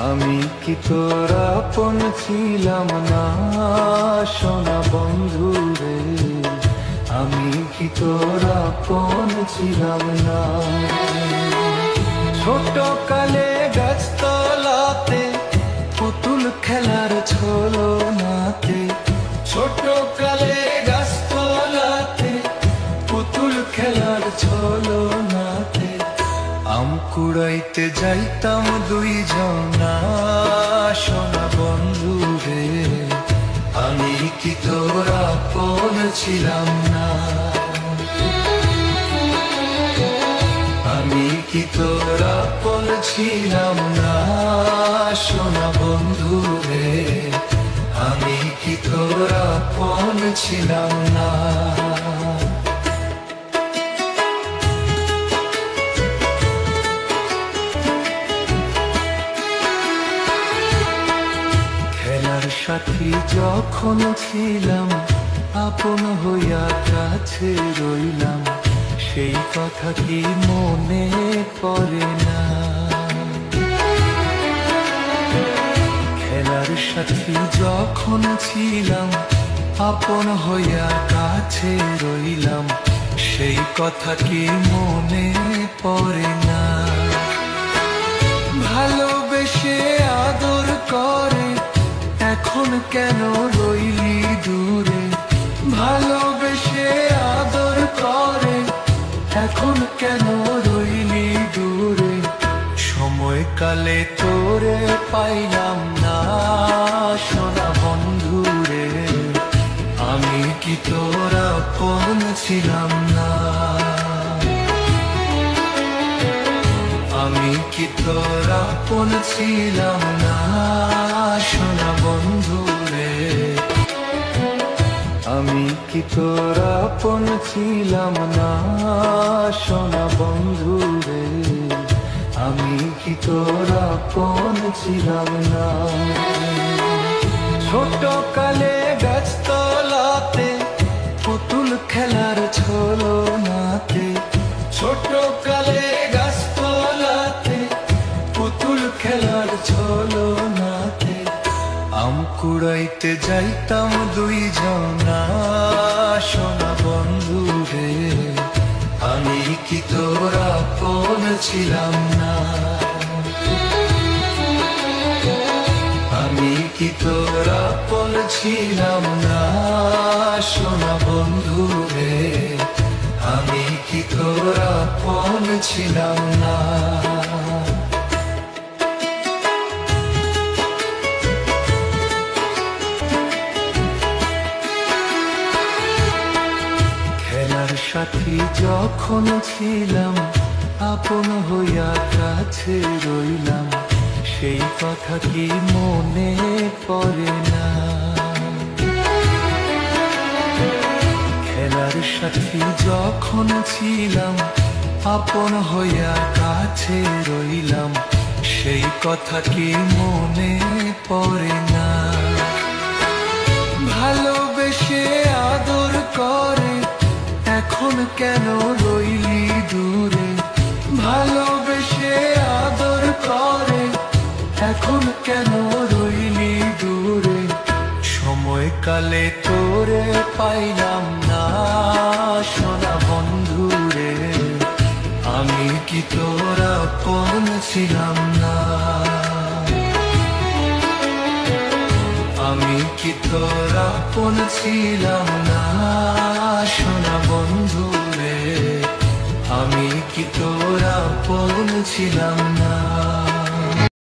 আমি কি তোর আপন ছিলাম না সোনা বন্ধু রে, আমি কি তোর আপন ছিলাম না। ছোট কালে গাছতলাতে পুতুল খেলার ছলনাতে, ছোট কালে গাছতলাতে পুতুল খেলার ছলনাতে আম কুড়াইতে যাইতাম দুইজনা সোনা বন্ধু রে, আমি কি তোর আপন ছিলাম না। আমি কি তোর আপন ছিলাম না সোনা বন্ধু রে, আমি কি তোর আপন ছিলাম না। খেলার সাথী যখন ছিলাম, আপন হইয়া কাছে রইলাম, সেই কথা কি মনে পড়ে না। খেলার সাথী যখন ছিলাম, আপন হইয়া কাছে রইলাম, সেই কথা কি মনে পড়ে না। ভালোবেসে আদর করে এখন কেন রইলি দূরে, ভালোবেসে আদর করে এখন কেন রইলি দূরে। সময়কালে তোরে পাইলাম না সোনা বন্ধু রে, আমি কি তোর আপন ছিলাম না। আমি কি তোর আপন ছিলাম না সোনা বন্ধু রে, আমি কি তোর আপন ছিলাম না সোনা বন্ধু রে, আমি কি তোর আপন ছিলাম না। ছোট কালে গাছতলাতে পুতুল খেলার ছলনাতে, ছোট কালে গাছতলাতে পুতুল খেলার ছলনাতে আম কুড়াইতে যাইতাম দুইজনা সোনা বন্ধু রে, আমি কি তোর আপন ছিলাম না। আমি কি তোর আপন ছিলাম না সোনা বন্ধু রে, আমি কি তোর আপন ছিলাম না। খেলার সাথী যখন ছিলাম, আপন হইয়া কাছে রইলাম, সেই কথা কি মনে পড়ে না। খেলার সাথী যখন ছিলাম, আপন হইয়া কাছে রইলাম, সেই কথা কি মনে পড়ে না। ভালোবেসে আদর করে এখন কেন রইলি দূরে, ভালোবেসে আদর করে এখন কেন রইলি দূরে। সময়কালে তোরে পাইলাম না সোনা বন্ধু রে, আমি কি তোর আপন ছিলাম না। আমি কি তোর আপন ছিলাম না সোনা বন্ধু রে, আমি কি তোর আপন ছিলাম না।